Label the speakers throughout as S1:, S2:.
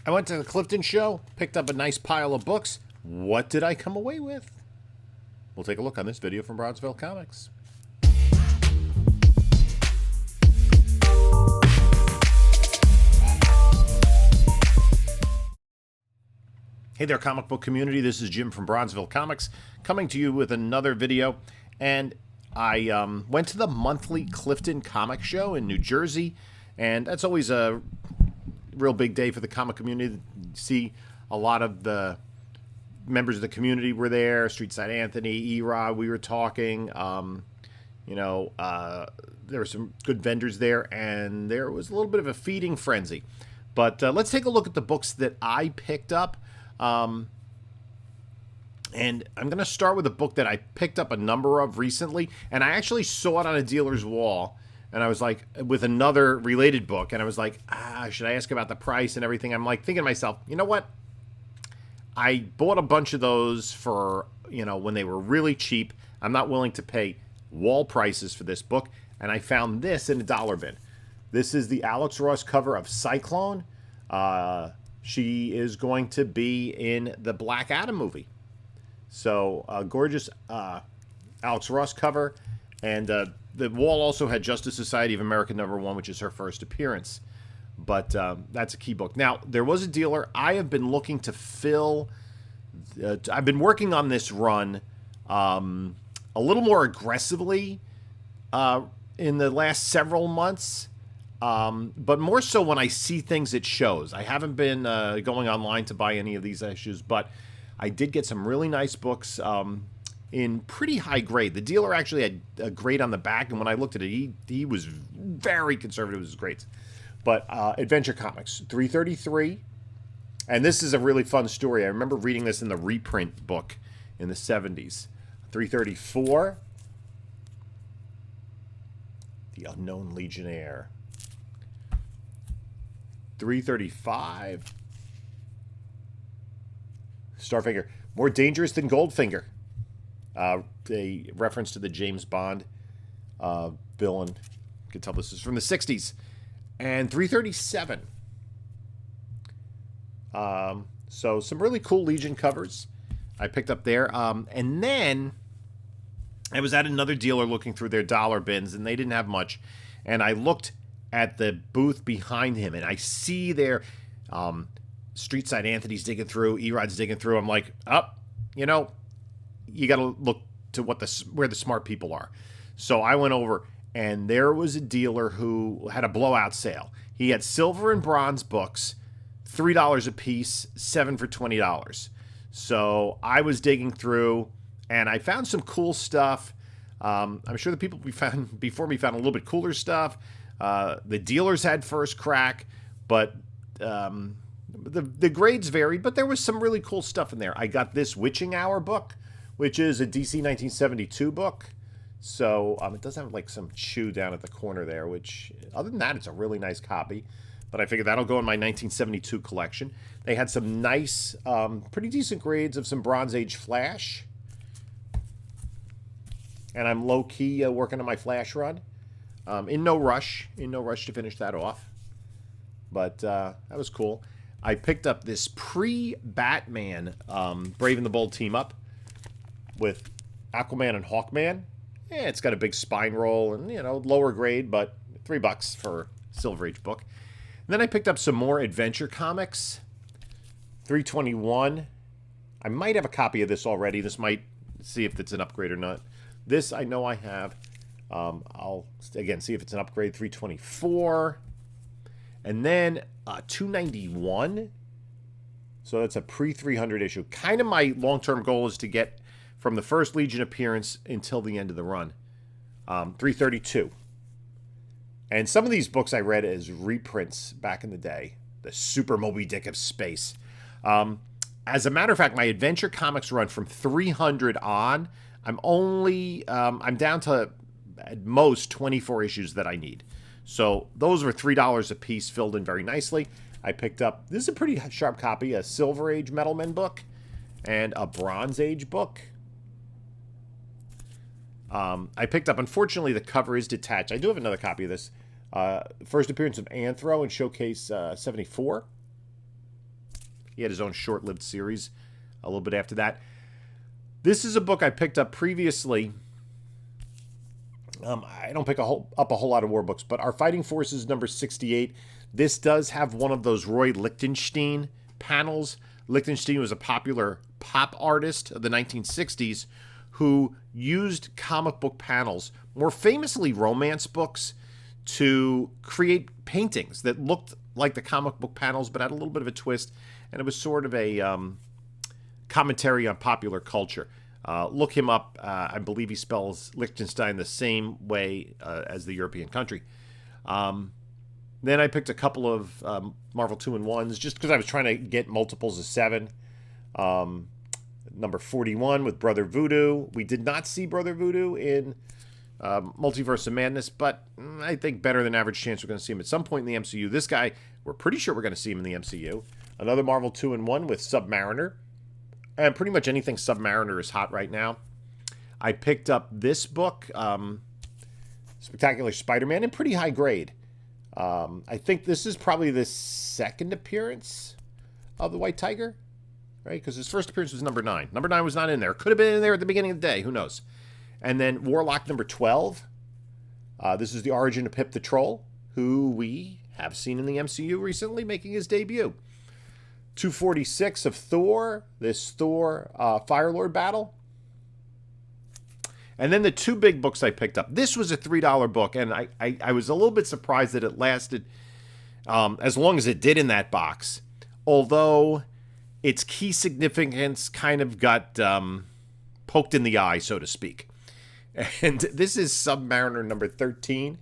S1: I went to the Clifton show, picked up a nice pile of books. What did I come away with? We'll take a look on this video from Bronzeville Comics. Hey there, comic book community. This is Jim from Bronzeville Comics, coming to you with another video. And I went to the monthly Clifton comic show in New Jersey, and that's always a real big day for the comic community. See a lot of the members of the community were there. Streetside Anthony, Erod, we were talking. There were some good vendors there, and there was a little bit of a feeding frenzy. But let's take a look at the books that I picked up. And I'm going to start with a book that I picked up a number of recently, and I actually saw it on a dealer's wall, and I was like, with another related book, and I was like, should I ask about the price and everything? I'm like thinking to myself, you know what? I bought a bunch of those for, when they were really cheap. I'm not willing to pay wall prices for this book, and I found this in a dollar bin. This is the Alex Ross cover of Cyclone. She is going to be in the Black Adam movie. So, gorgeous Alex Ross cover. And the wall also had Justice Society of America #1, which is her first appearance. But that's a key book. Now, there was a dealer. I have been looking to fill... I've been working on this run a little more aggressively in the last several months. But more so when I see things at shows. I haven't been going online to buy any of these issues, but I did get some really nice books in pretty high grade. The dealer actually had a grade on the back, and when I looked at it, he was very conservative with his grades. But Adventure Comics, 333. And this is a really fun story. I remember reading this in the reprint book in the 70s. 334. The Unknown Legionnaire. 335. Starfinger. More dangerous than Goldfinger. A reference to the James Bond villain. You can tell this is from the 60s. And 337. So some really cool Legion covers I picked up there. And then I was at another dealer looking through their dollar bins, and they didn't have much. And I looked at the booth behind him, and I see there Streetside Anthony's digging through, Erod's digging through. I'm like, you got to look to where the smart people are. So I went over, and there was a dealer who had a blowout sale. He had silver and bronze books, $3 a piece, 7 for $20. So I was digging through, and I found some cool stuff. I'm sure the people before me found a little bit cooler stuff. The dealers had first crack, but the grades varied, but there was some really cool stuff in there. I got this Witching Hour book, which is a DC 1972 book. So it does have like some chew down at the corner there, which other than that, it's a really nice copy. But I figured that'll go in my 1972 collection. They had some nice, pretty decent grades of some Bronze Age Flash. And I'm low-key working on my Flash run. In no rush to finish that off. But that was cool. I picked up this pre-Batman Brave and the Bold team-up with Aquaman and Hawkman. Yeah, it's got a big spine roll and, lower grade, but $3 for a Silver Age book. And then I picked up some more Adventure Comics. 321. I might have a copy of this already. This might see if it's an upgrade or not. This I know I have. I'll, again, see if it's an upgrade. 324. And then 291. So that's a pre-300 issue. Kind of my long-term goal is to get from the first Legion appearance until the end of the run. 332. And some of these books I read as reprints back in the day. The Super Moby Dick of Space. As a matter of fact, my Adventure Comics run from 300 on, I'm down to at most 24 issues that I need. So those were $3 a piece, filled in very nicely. I picked up, this is a pretty sharp copy, a Silver Age Metalman book and a Bronze Age book. I picked up, unfortunately, the cover is detached. I do have another copy of this. First appearance of Anthro in Showcase 74. He had his own short-lived series a little bit after that. This is a book I picked up previously. I don't pick up a whole lot of war books, but Our Fighting Forces number 68. This does have one of those Roy Lichtenstein panels. Lichtenstein was a popular pop artist of the 1960s who used comic book panels, more famously romance books, to create paintings that looked like the comic book panels but had a little bit of a twist, and it was sort of a commentary on popular culture. Look him up. I believe he spells Liechtenstein the same way as the European country. Then I picked a couple of Marvel 2-in-1s just because I was trying to get multiples of 7. Number 41 with Brother Voodoo. We did not see Brother Voodoo in Multiverse of Madness, but I think better than average chance we're going to see him at some point in the MCU. This guy, we're pretty sure we're going to see him in the MCU. Another Marvel 2-in-1 with Submariner. And pretty much anything Submariner is hot right now. I picked up this book, Spectacular Spider-Man, in pretty high grade. I think this is probably the second appearance of the White Tiger, right? Because his first appearance was number 9. Number 9 was not in there. Could have been in there at the beginning of the day. Who knows? And then Warlock number 12. This is the origin of Pip the Troll, who we have seen in the MCU recently making his debut. 246 of Thor, this Thor Firelord battle. And then the two big books I picked up. This was a $3 book, and I was a little bit surprised that it lasted as long as it did in that box. Although its key significance kind of got poked in the eye, so to speak. And this is Submariner number 13,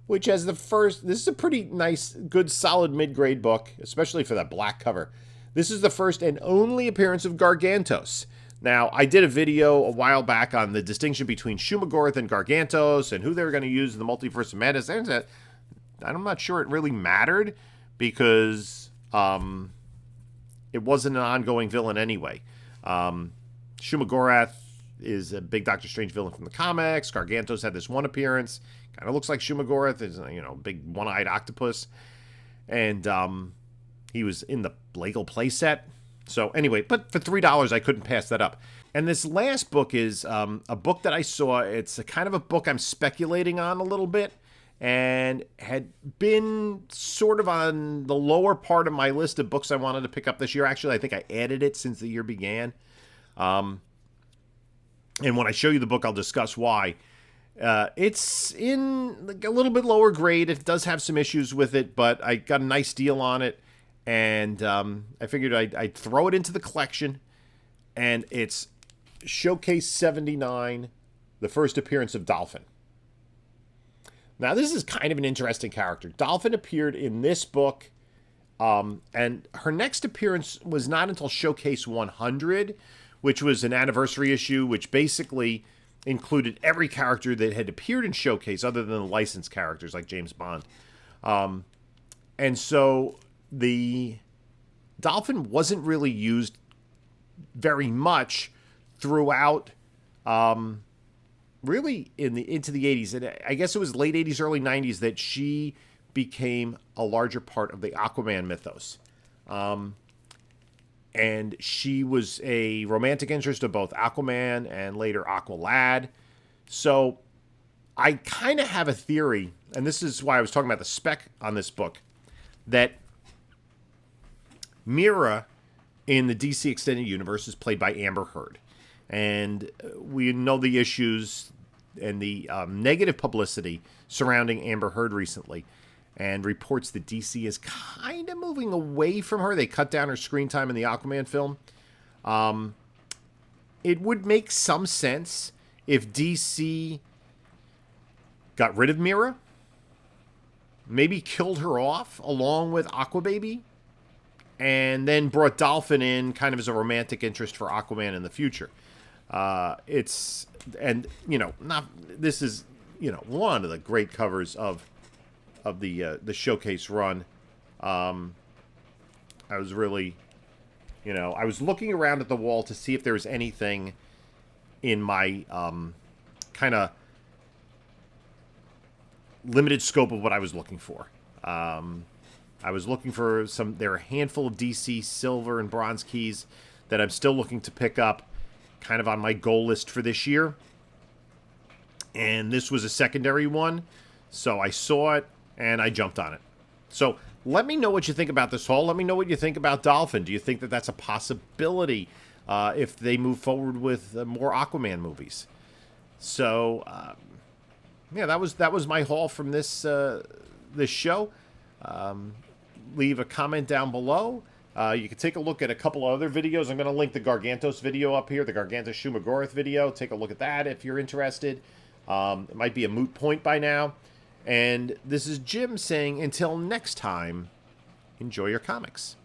S1: which has the first... This is a pretty nice, good, solid mid-grade book, especially for that black cover. This is the first and only appearance of Gargantos. Now, I did a video a while back on the distinction between Shumagorath and Gargantos and who they were going to use in the Multiverse of Madness. I'm not sure it really mattered because it wasn't an ongoing villain anyway. Shumagorath is a big Doctor Strange villain from the comics. Gargantos had this one appearance. Kind of looks like Shumagorath. Is, big one-eyed octopus. And he was in the Lego playset. So anyway, but for $3, I couldn't pass that up. And this last book is a book that I saw. It's a kind of a book I'm speculating on a little bit and had been sort of on the lower part of my list of books I wanted to pick up this year. Actually, I think I added it since the year began. And when I show you the book, I'll discuss why. It's in like a little bit lower grade. It does have some issues with it, but I got a nice deal on it. And I figured I'd throw it into the collection. And it's Showcase 79, the first appearance of Dolphin. Now, this is kind of an interesting character. Dolphin appeared in this book. And her next appearance was not until Showcase 100, which was an anniversary issue, which basically included every character that had appeared in Showcase other than the licensed characters like James Bond. And so the Dolphin wasn't really used very much throughout really into the 80s. And I guess it was late 80s, early 90s that she became a larger part of the Aquaman mythos. And she was a romantic interest of both Aquaman and later Aqualad. So I kind of have a theory, and this is why I was talking about the spec on this book, that Mira in the DC Extended Universe is played by Amber Heard. And we know the issues and the negative publicity surrounding Amber Heard recently, and reports that DC is kind of moving away from her. They cut down her screen time in the Aquaman film. It would make some sense if DC got rid of Mira, maybe killed her off along with Aquababy, and then brought Dolphin in kind of as a romantic interest for Aquaman in the future. This is, one of the great covers of the Showcase run. I was really, I was looking around at the wall to see if there was anything in my kind of limited scope of what I was looking for. I was looking for some. There are a handful of DC silver and bronze keys that I'm still looking to pick up, kind of on my goal list for this year. And this was a secondary one, so I saw it and I jumped on it. So let me know what you think about this haul. Let me know what you think about Dolphin. Do you think that that's a possibility if they move forward with more Aquaman movies? So yeah, that was my haul from this this show. Leave a comment down below. You can take a look at a couple of other videos. I'm going to link the Gargantos video up here, the Gargantos Shumagorath video. Take a look at that if you're interested. It might be a moot point by now. And this is Jim saying, until next time, enjoy your comics.